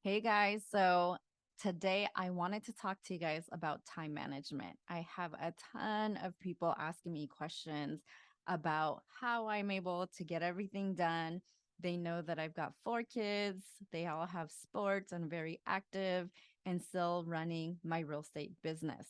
Hey guys, so today I wanted to talk to you guys about time management. I have a ton of people asking me questions about how I'm able to get everything done. They know that I've got four kids, they all have sports and very active, and still running my real estate business.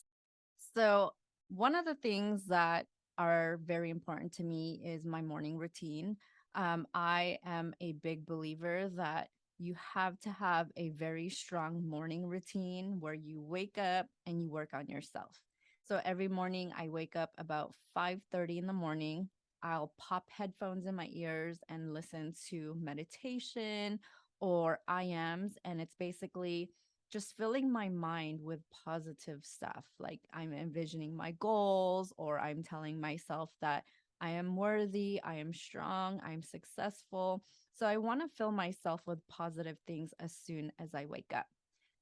So, one of the things that are very important to me is my morning routine. I am a big believer that you have to have a very strong morning routine where you wake up and you work on yourself. So every morning I wake up about 5:30 in the morning. I'll pop headphones in my ears and listen to meditation or IMs, and it's basically just filling my mind with positive stuff. Like I'm envisioning my goals, or I'm telling myself that I am worthy, I am strong, I'm successful. So I want to fill myself with positive things as soon as I wake up.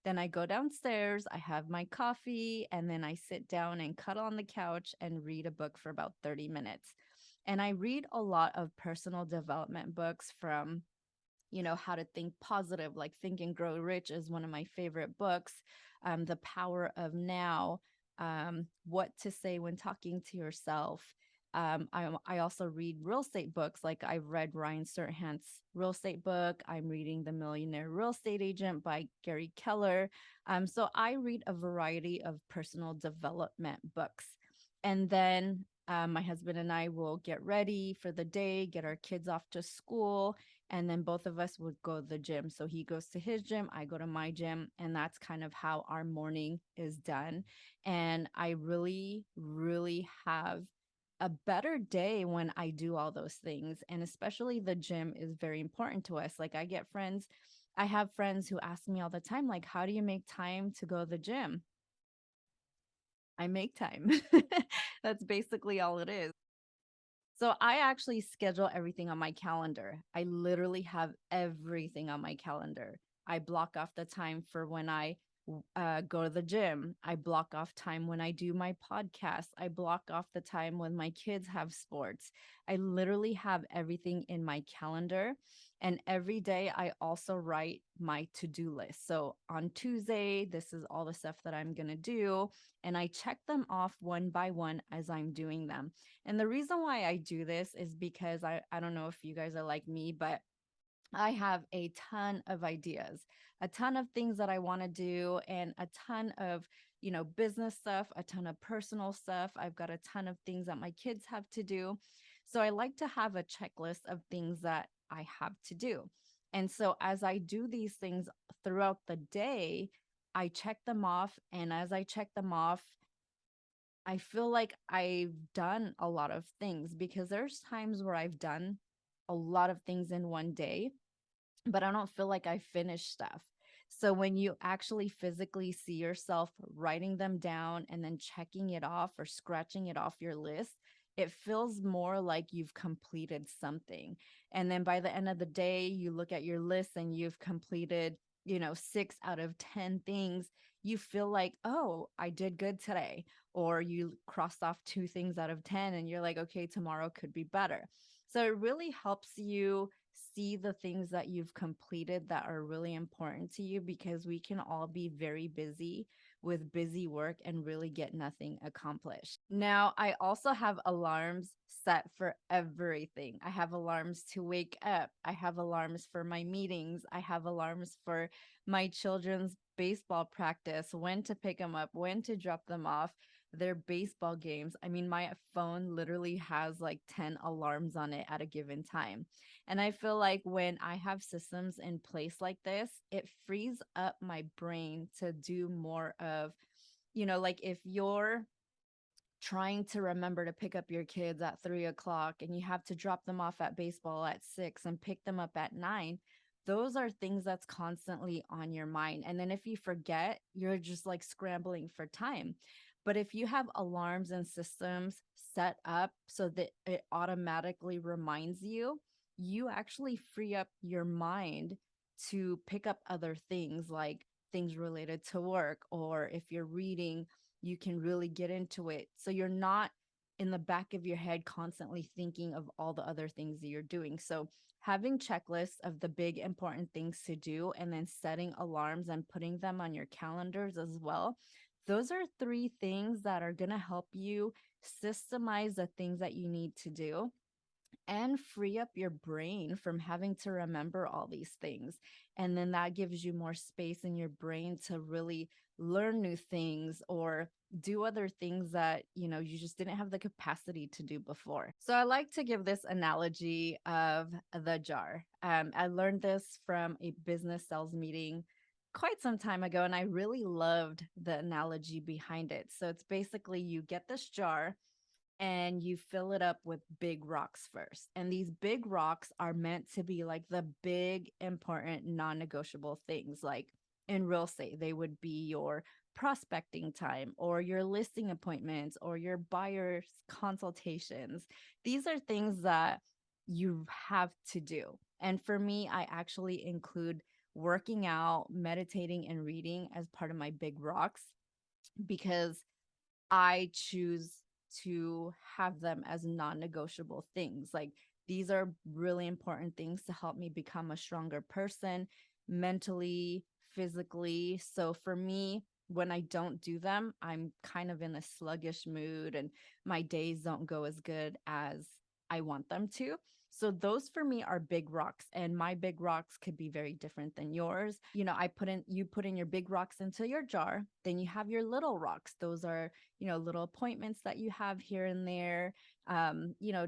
Then I go downstairs, I have my coffee, and then I sit down and cuddle on the couch and read a book for about 30 minutes. And I read a lot of personal development books from how to think positive, like Think and Grow Rich is one of my favorite books. The Power of Now, What to Say When Talking to Yourself. I also read real estate books. Like I've read Ryan Serhant's real estate book. I'm reading The Millionaire Real Estate Agent by Gary Keller. So I read a variety of personal development books. And then my husband and I will get ready for the day, get our kids off to school, and then both of us would go to the gym. So he goes to his gym, I go to my gym, and that's kind of how our morning is done. And I really, really have a better day when I do all those things. And especially the gym is very important to us. Like I have friends who ask me all the time, like, how do you make time to go to the gym? I make time. That's basically all it is. So I actually schedule everything on my calendar. I literally have everything on my calendar. I block off the time for when I go to the gym. I block off time when I do my podcast. I block off the time when my kids have sports. I literally have everything in my calendar. And every day I also write my to do list. So on Tuesday, this is all the stuff that I'm going to do. And I check them off one by one as I'm doing them. And the reason why I do this is because I don't know if you guys are like me, but I have a ton of ideas, a ton of things that I want to do, and a ton of, business stuff, a ton of personal stuff. I've got a ton of things that my kids have to do. So I like to have a checklist of things that I have to do. And so as I do these things throughout the day, I check them off. And as I check them off, I feel like I've done a lot of things because there's times where I've done a lot of things in one day, but I don't feel like I finished stuff. So when you actually physically see yourself writing them down and then checking it off or scratching it off your list, it feels more like you've completed something. And then by the end of the day, you look at your list and you've completed, 6 out of 10 things. You feel like, oh, I did good today. Or you crossed off 2 things out of 10 and you're like, okay, tomorrow could be better. So it really helps you see the things that you've completed that are really important to you because we can all be very busy with busy work and really get nothing accomplished. Now, I also have alarms set for everything. I have alarms to wake up, I have alarms for my meetings, I have alarms for my children's baseball practice, when to pick them up, when to drop them off, their baseball games. I mean, my phone literally has like 10 alarms on it at a given time. And I feel like when I have systems in place like this, it frees up my brain to do more of, like if you're trying to remember to pick up your kids at 3 o'clock and you have to drop them off at baseball at 6 and pick them up at 9, those are things that's constantly on your mind. And then if you forget, you're just like scrambling for time. But if you have alarms and systems set up so that it automatically reminds you, you actually free up your mind to pick up other things like things related to work, or if you're reading, you can really get into it. So you're not in the back of your head constantly thinking of all the other things that you're doing. So having checklists of the big important things to do and then setting alarms and putting them on your calendars as well. Those are three things that are going to help you systemize the things that you need to do and free up your brain from having to remember all these things. And then that gives you more space in your brain to really learn new things or do other things that, you just didn't have the capacity to do before. So I like to give this analogy of the jar. I learned this from a business sales meeting quite some time ago, and I really loved the analogy behind it. So it's basically you get this jar and you fill it up with big rocks first. And these big rocks are meant to be like the big, important, non negotiable things. Like in real estate, they would be your prospecting time or your listing appointments or your buyer's consultations. These are things that you have to do. And for me, I actually include working out, meditating, and reading as part of my big rocks because I choose to have them as non-negotiable things. Like these are really important things to help me become a stronger person mentally, physically. So for me, when I don't do them, I'm kind of in a sluggish mood and my days don't go as good as I want them to. So those for me are big rocks, and my big rocks could be very different than yours. You put in your big rocks into your jar, then you have your little rocks. Those are, little appointments that you have here and there.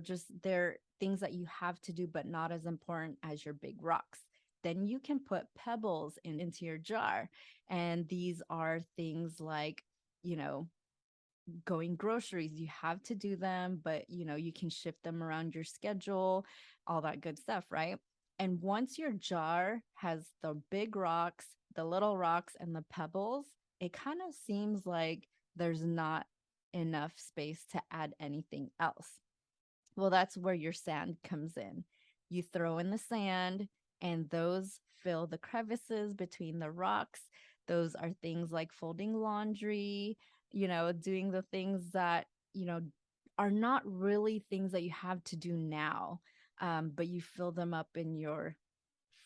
Just they're things that you have to do, but not as important as your big rocks. Then you can put pebbles into your jar. And these are things like, you know, going groceries. You have to do them, but you can shift them around your schedule, all that good stuff, right? And once your jar has the big rocks, the little rocks, and the pebbles, it kind of seems like there's not enough space to add anything else. Well, that's where your sand comes in. You throw in the sand, and those fill the crevices between the rocks. Those are things like folding laundry, doing the things that, are not really things that you have to do now, but you fill them up in your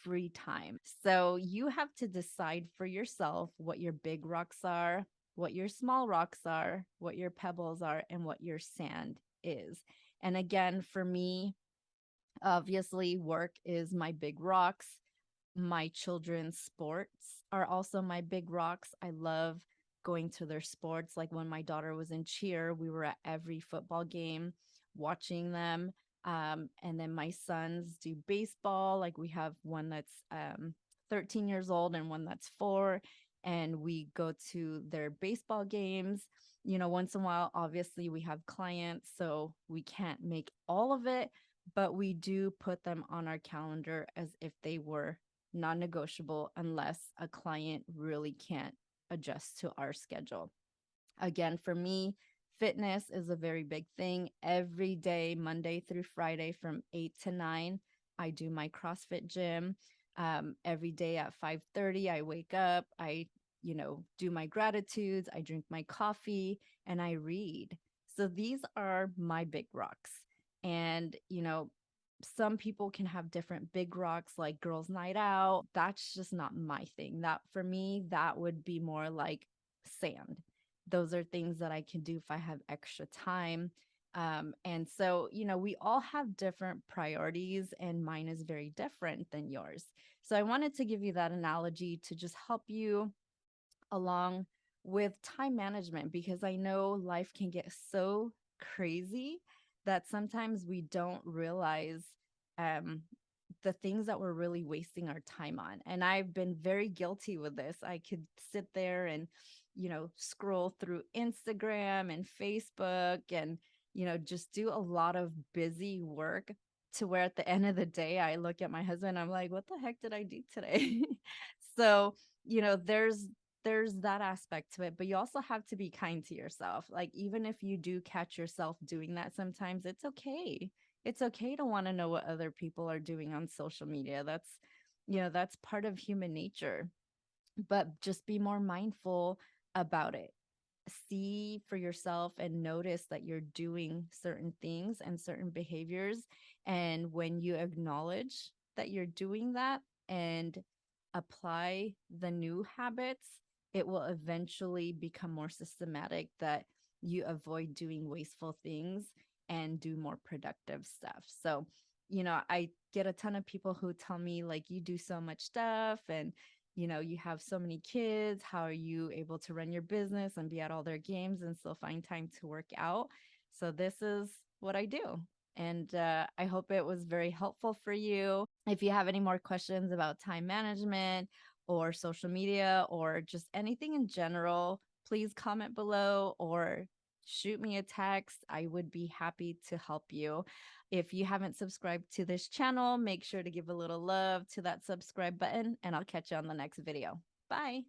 free time. So you have to decide for yourself what your big rocks are, what your small rocks are, what your pebbles are, and what your sand is. And again, for me, obviously, work is my big rocks. My children's sports are also my big rocks. I love going to their sports. Like when my daughter was in cheer, we were at every football game watching them. And then my sons do baseball. Like we have one that's 13 years old and one that's 4. And we go to their baseball games. Once in a while, obviously, we have clients, so we can't make all of it, but we do put them on our calendar as if they were non-negotiable unless a client really can't adjust to our schedule. Again, for me, fitness is a very big thing. Every day, Monday through Friday from 8 to 9, I do my CrossFit gym. Every day at 5:30, I wake up, I, do my gratitudes, I drink my coffee, and I read. So these are my big rocks. And, some people can have different big rocks like girls' night out. That's just not my thing. That for me, that would be more like sand. Those are things that I can do if I have extra time. And so, we all have different priorities, and mine is very different than yours. So, I wanted to give you that analogy to just help you along with time management because I know life can get so crazy that sometimes we don't realize um, the things that we're really wasting our time on. And I've been very guilty with this. I could sit there and, scroll through Instagram and Facebook and, just do a lot of busy work to where at the end of the day, I look at my husband, I'm like, what the heck did I do today? So, there's that aspect to it, but you also have to be kind to yourself. Like, even if you do catch yourself doing that sometimes, it's okay. It's okay to want to know what other people are doing on social media. That's part of human nature, but just be more mindful about it. see for yourself and notice that you're doing certain things and certain behaviors. And when you acknowledge that you're doing that and apply the new habits, it will eventually become more systematic that you avoid doing wasteful things and do more productive stuff. So, I get a ton of people who tell me, like, you do so much stuff and you have so many kids. How are you able to run your business and be at all their games and still find time to work out? So, this is what I do. And I hope it was very helpful for you. If you have any more questions about time management or social media or just anything in general, please comment below or shoot me a text. I would be happy to help you. If you haven't subscribed to this channel, make sure to give a little love to that subscribe button, and I'll catch you on the next video. Bye.